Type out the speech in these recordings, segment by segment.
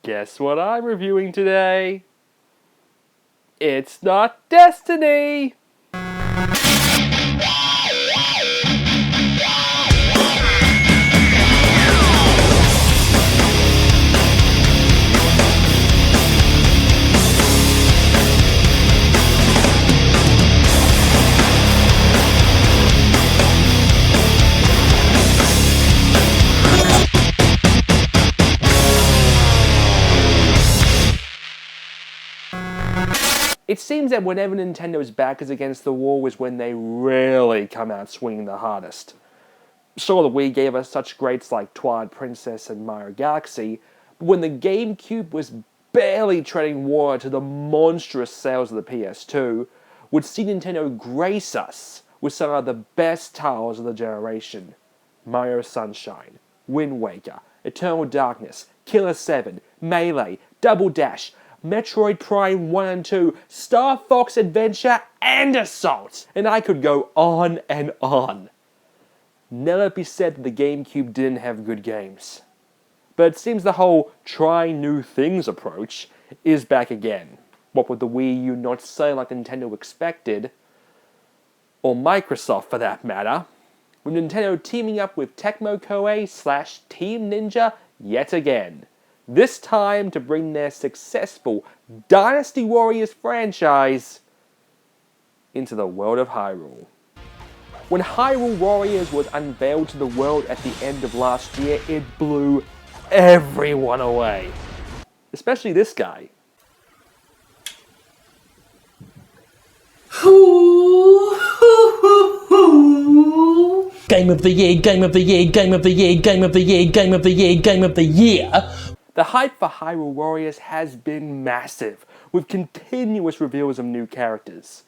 Guess what I'm reviewing today? It's not Destiny! It seems that whenever Nintendo's back is against the wall is when they really come out swinging the hardest. Sure, the Wii gave us such greats like Twilight Princess and Mario Galaxy, but when the GameCube was barely treading water to the monstrous sales of the PS2, would see Nintendo grace us with some of the best titles of the generation. Mario Sunshine, Wind Waker, Eternal Darkness, Killer 7, Melee, Double Dash, Metroid Prime 1 and 2, Star Fox Adventure, and Assault! And I could go on and on. Now let it be said that the GameCube didn't have good games. But it seems the whole try new things approach is back again. What with the Wii U not selling like Nintendo expected, or Microsoft for that matter, with Nintendo teaming up with Tecmo Koei / Team Ninja yet again. This time to bring their successful Dynasty Warriors franchise into the world of Hyrule. When Hyrule Warriors was unveiled to the world at the end of last year, it blew everyone away. Especially this guy. Game of the year, game of the year, game of the year, game of the year, game of the year, game of the year. The hype for Hyrule Warriors has been massive, with continuous reveals of new characters.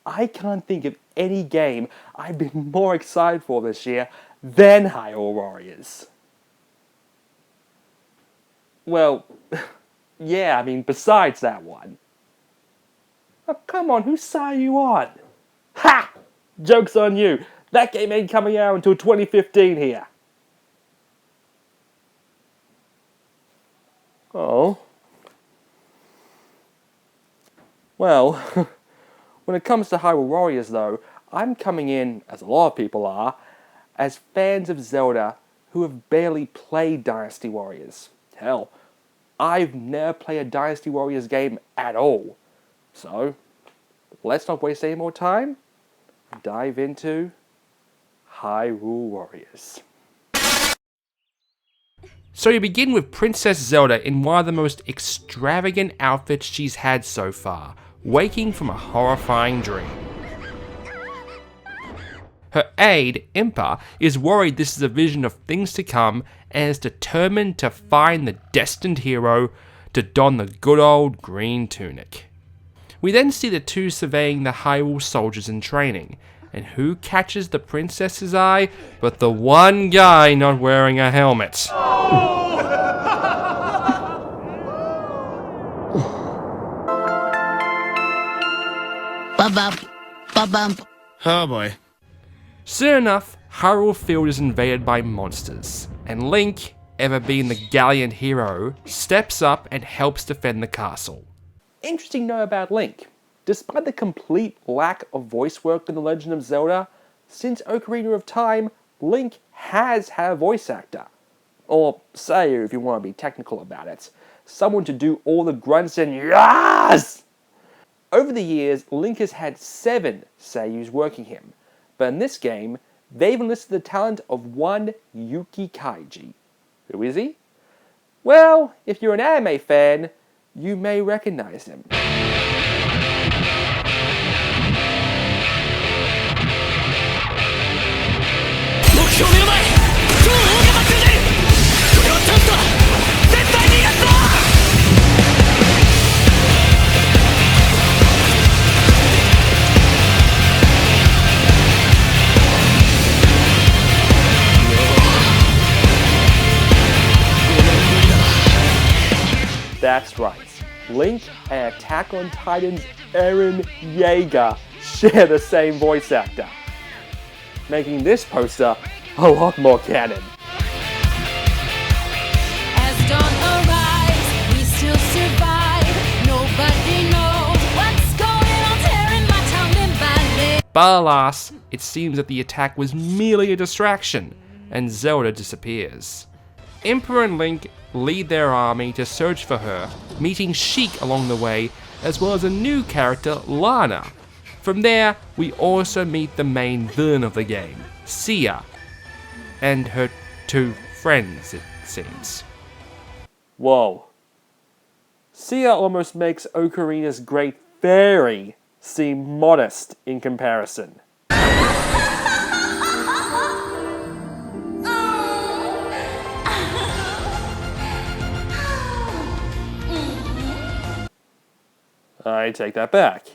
I can't think of any game I've been more excited for this year than Hyrule Warriors. Well, yeah, besides that one. Oh, come on, whose side are you on? Ha! Joke's on you. That game ain't coming out until 2015 here. Oh. Well, when it comes to Hyrule Warriors though, I'm coming in, as a lot of people are, as fans of Zelda who have barely played Dynasty Warriors. Hell, I've never played a Dynasty Warriors game at all. So, let's not waste any more time. Dive into Hyrule Warriors. So you begin with Princess Zelda in one of the most extravagant outfits she's had so far, waking from a horrifying dream. Her aide, Impa, is worried this is a vision of things to come and is determined to find the destined hero to don the good old green tunic. We then see the two surveying the Hyrule soldiers in training, and who catches the princess's eye but the one guy not wearing a helmet? Ba-bump, ba-bump. Oh boy. Soon enough, Hyrule Field is invaded by monsters, and Link, ever being the gallant hero, steps up and helps defend the castle. Interesting note about Link. Despite the complete lack of voice work in The Legend of Zelda, since Ocarina of Time, Link has had a voice actor. Or Sayu if you want to be technical about it. Someone to do all the grunts and yahs! Over the years, Link has had 7 Sayus working him, but in this game, they've enlisted the talent of one Yuki Kaiji. Who is he? Well, if you're an anime fan, you may recognize him. That's right, Link and Attack on Titan's Eren Yeager share the same voice actor, making this poster a lot more canon. As dawn arrives, we But alas, it seems that the attack was merely a distraction, and Zelda disappears. Emperor and Link lead their army to search for her, meeting Sheik along the way, as well as a new character, Lana. From there, we also meet the main villain of the game, Sia, and her two friends, it seems. Whoa. Sia almost makes Ocarina's Great Fairy seem modest in comparison. I take that back.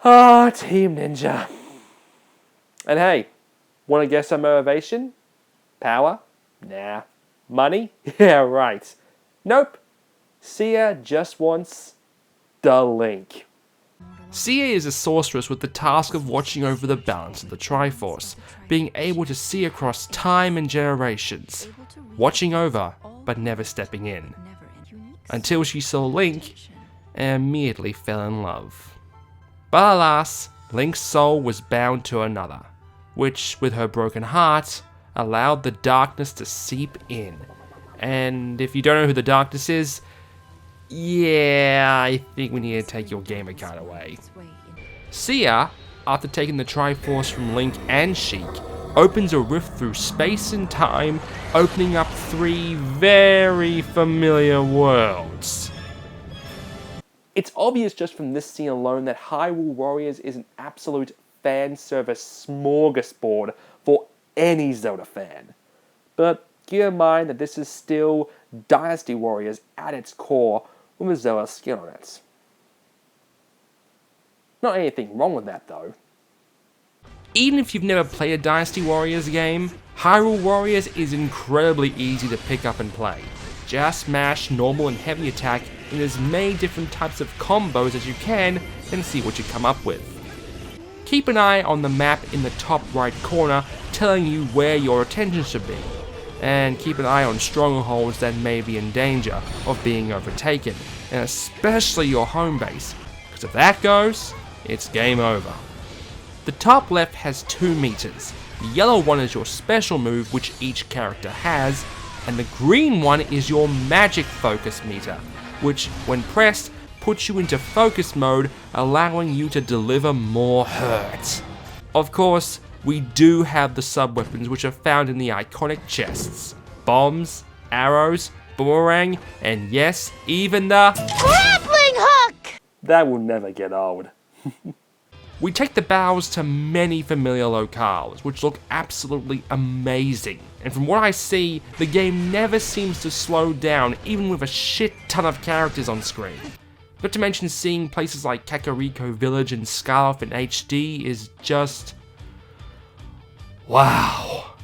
Ah, Team Ninja. And hey, want to guess some motivation? Power? Nah. Money? Yeah, right. Nope. Sia just wants the Link. Sia is a sorceress with the task of watching over the balance of the Triforce, being able to see across time and generations, watching over but never stepping in, until she saw Link and immediately fell in love. But alas, Link's soul was bound to another, which, with her broken heart, allowed the darkness to seep in. And if you don't know who the darkness is, yeah, I think we need to take your gamer card away. Sia, after taking the Triforce from Link and Sheik, opens a rift through space and time, opening up 3 very familiar worlds. It's obvious just from this scene alone that Hyrule Warriors is an absolute fan service smorgasbord for any Zelda fan. But keep in mind that this is still Dynasty Warriors at its core, with a Zelda skin on it. Not anything wrong with that though. Even if you've never played a Dynasty Warriors game, Hyrule Warriors is incredibly easy to pick up and play. Just mash normal and heavy attack in as many different types of combos as you can and see what you come up with. Keep an eye on the map in the top right corner telling you where your attention should be, and keep an eye on strongholds that may be in danger of being overtaken, and especially your home base, because if that goes, it's game over. The top left has 2 meters, the yellow one is your special move which each character has, and the green one is your magic focus meter, which when pressed puts you into focus mode, allowing you to deliver more hurt. Of course, we do have the sub-weapons which are found in the iconic chests. Bombs, arrows, boomerang, and yes, even the grappling hook! That will never get old. We take the bows to many familiar locales, which look absolutely amazing. And from what I see, the game never seems to slow down, even with a shit ton of characters on screen. Not to mention seeing places like Kakariko Village and Scarf in HD is just wow.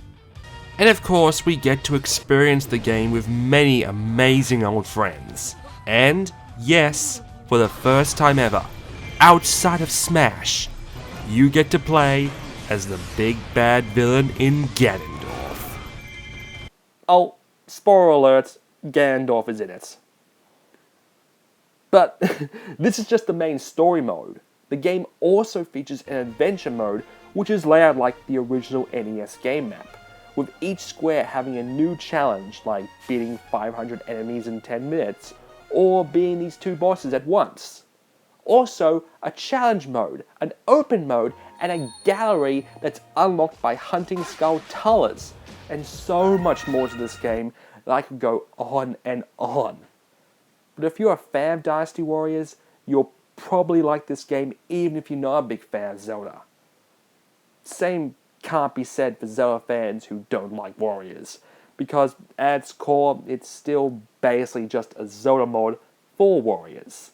And of course, we get to experience the game with many amazing old friends. And yes, for the first time ever, outside of Smash, you get to play as the big bad villain in Ganondorf. Oh, spoiler alert, Ganondorf is in it. But this is just the main story mode. The game also features an adventure mode, which is laid out like the original NES game map, with each square having a new challenge like beating 500 enemies in 10 minutes, or beating these 2 bosses at once. Also, a challenge mode, an open mode, and a gallery that's unlocked by hunting Skulltulas, and so much more to this game that I could go on and on. But if you're a fan of Dynasty Warriors, you'll probably like this game even if you're not a big fan of Zelda. Same can't be said for Zelda fans who don't like Warriors, because at its core, it's still basically just a Zelda mode for Warriors.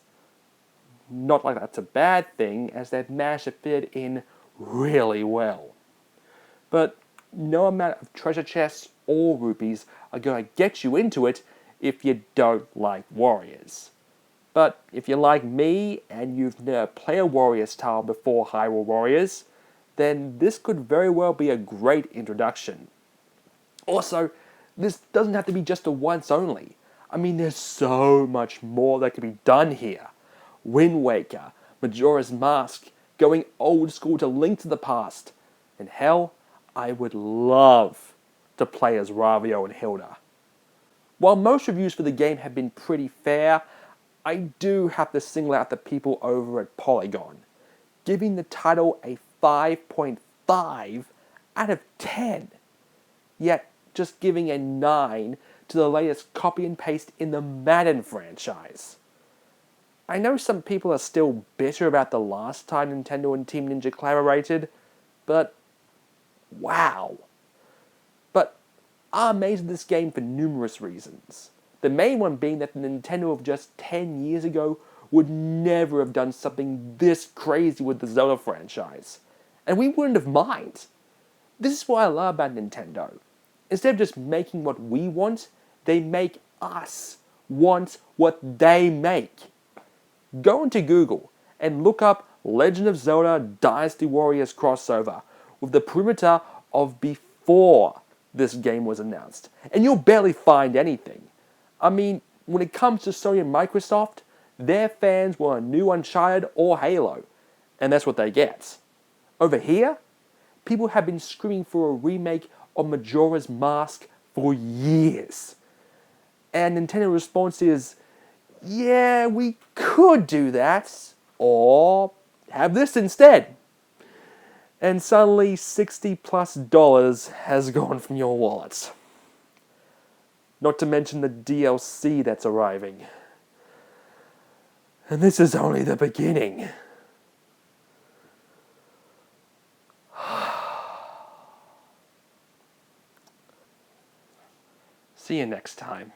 Not like that's a bad thing, as they've managed to fit it in really well. But no amount of treasure chests or rupees are going to get you into it if you don't like Warriors. But if you're like me and you've never played a Warriors title before Hyrule Warriors, then this could very well be a great introduction. Also, this doesn't have to be just a once only. I mean, there's so much more that could be done here. Wind Waker, Majora's Mask, going old school to Link to the Past. And hell, I would love to play as Ravio and Hilda. While most reviews for the game have been pretty fair, I do have to single out the people over at Polygon, giving the title a 5.5 out of 10, yet just giving a 9 to the latest copy and paste in the Madden franchise. I know some people are still bitter about the last time Nintendo and Team Ninja collaborated, but wow. But I'm amazed at this game for numerous reasons. The main one being that the Nintendo of just 10 years ago would never have done something this crazy with the Zelda franchise. And we wouldn't have minded. This is what I love about Nintendo. Instead of just making what we want, they make us want what they make. Go into Google and look up Legend of Zelda Dynasty Warriors crossover with the perimeter of before this game was announced, and you'll barely find anything. I mean, when it comes to Sony and Microsoft, their fans want a new Uncharted or Halo, and that's what they get. Over here, people have been screaming for a remake of Majora's Mask for years. And Nintendo's response is, yeah, we could do that, or have this instead. And suddenly $60+ has gone from your wallet. Not to mention the DLC that's arriving. And this is only the beginning. See you next time.